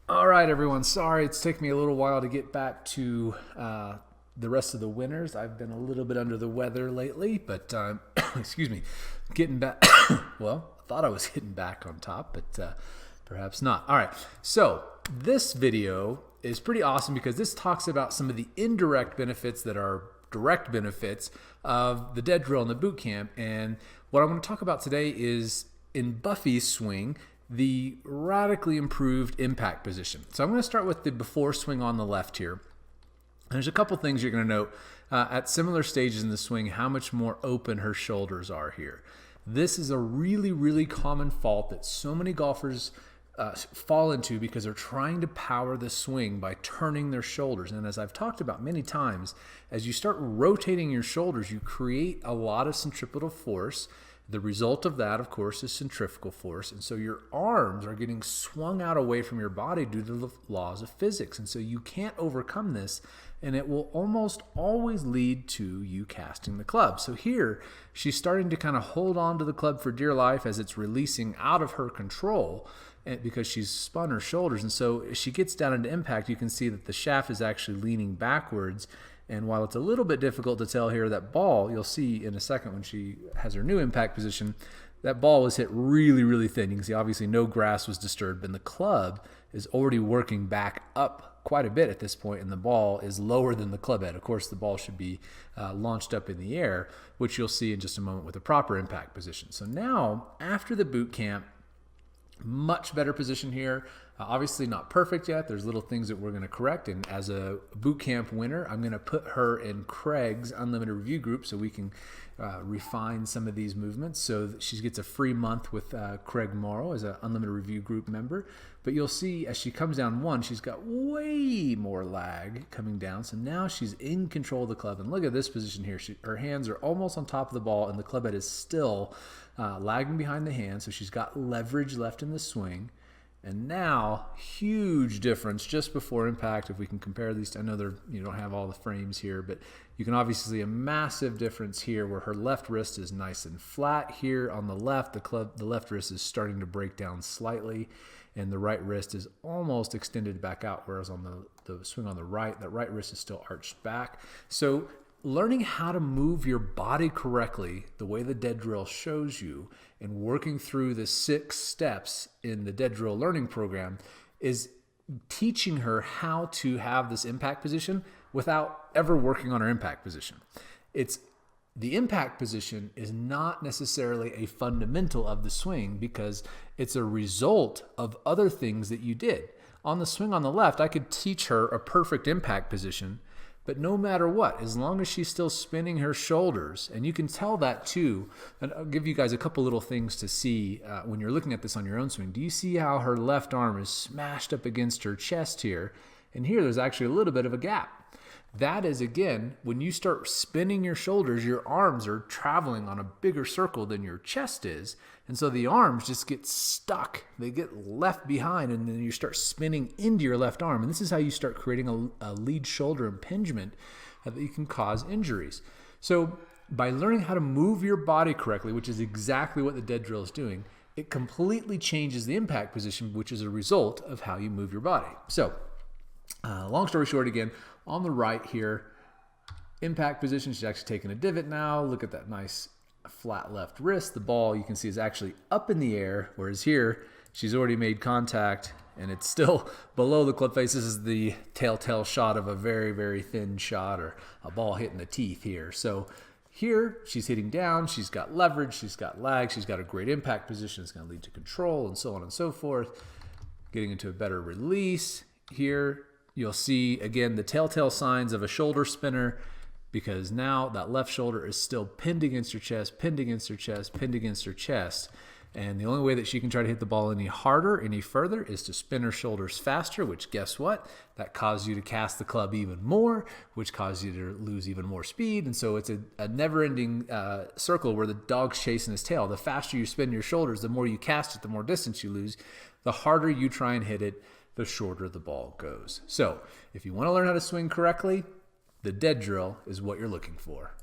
All right, everyone. Sorry, it's taken me a little while to get back to the rest of the winners. I've been a little bit under the weather lately, but excuse me, getting back. Well, I thought I was getting back on top, but perhaps not. All right, so this video is pretty awesome because this talks about some of the indirect benefits that are direct benefits of the dead drill and the boot camp. And what I'm going to talk about today is in Buffy's swing, the radically improved impact position. So I'm going to start with the before swing on the left here. There's a couple things you're going to note at similar stages in the swing, how much more open her shoulders are here. This is a really, really common fault that so many golfers fall into because they're trying to power the swing by turning their shoulders. And as I've talked about many times, as you start rotating your shoulders, you create a lot of centripetal force. The result of that, of course, is centrifugal force. And so your arms are getting swung out away from your body due to the laws of physics. And so you can't overcome this, and it will almost always lead to you casting the club. So here, she's starting to kind of hold on to the club for dear life as it's releasing out of her control because she's spun her shoulders. And so as she gets down into impact, you can see that the shaft is actually leaning backwards. And while it's a little bit difficult to tell here, that ball, you'll see in a second when she has her new impact position, that ball was hit really, really thin. You can see obviously no grass was disturbed, and the club is already working back up quite a bit at this point, and the ball is lower than the club head. Of course, the ball should be launched up in the air, which you'll see in just a moment with the proper impact position. So now, after the boot camp, much better position here. Obviously not perfect yet. There's little things that we're going to correct. And as a boot camp winner, I'm going to put her in Craig's Unlimited Review group so we can refine some of these movements. So she gets a free month with Craig Morrow as an Unlimited Review group member. But you'll see as she comes down one, she's got way more lag coming down. So now she's in control of the club. And look at this position here. Her hands are almost on top of the ball, and the club head is still lagging behind the hand. So she's got leverage left in the swing. And now, huge difference just before impact. If we can compare these, I know you don't have all the frames here, but you can obviously see a massive difference here where her left wrist is nice and flat. Here on the left, the left wrist is starting to break down slightly, and the right wrist is almost extended back out, whereas on the swing on the right, that right wrist is still arched back. So learning how to move your body correctly, the way the dead drill shows you, and working through the 6 steps in the dead drill learning program is teaching her how to have this impact position without ever working on her impact position. The impact position is not necessarily a fundamental of the swing because it's a result of other things that you did. On the swing on the left, I could teach her a perfect impact position, but no matter what, as long as she's still spinning her shoulders, and you can tell that too, and I'll give you guys a couple little things to see when you're looking at this on your own swing. Do you see how her left arm is smashed up against her chest here? And here there's actually a little bit of a gap. That is, again, when you start spinning your shoulders, your arms are traveling on a bigger circle than your chest is. And so the arms just get stuck. They get left behind, and then you start spinning into your left arm. And this is how you start creating a lead shoulder impingement that you can cause injuries. So by learning how to move your body correctly, which is exactly what the dead drill is doing, it completely changes the impact position, which is a result of how you move your body. So long story short, again, on the right here, impact position, she's actually taking a divot now. Look at that nice flat left wrist. The ball, you can see, is actually up in the air, whereas here, she's already made contact, and it's still below the club face. This is the telltale shot of a very, very thin shot or a ball hitting the teeth here. So here, she's hitting down, she's got leverage, she's got lag, she's got a great impact position. It's going to lead to control and so on and so forth. Getting into a better release here. You'll see, again, the telltale signs of a shoulder spinner because now that left shoulder is still pinned against your chest, pinned against your chest, pinned against her chest. And the only way that she can try to hit the ball any harder, any further, is to spin her shoulders faster, which guess what? That causes you to cast the club even more, which causes you to lose even more speed. And so it's a never-ending circle where the dog's chasing his tail. The faster you spin your shoulders, the more you cast it, the more distance you lose. The harder you try and hit it, the shorter the ball goes. So if you want to learn how to swing correctly, the dead drill is what you're looking for.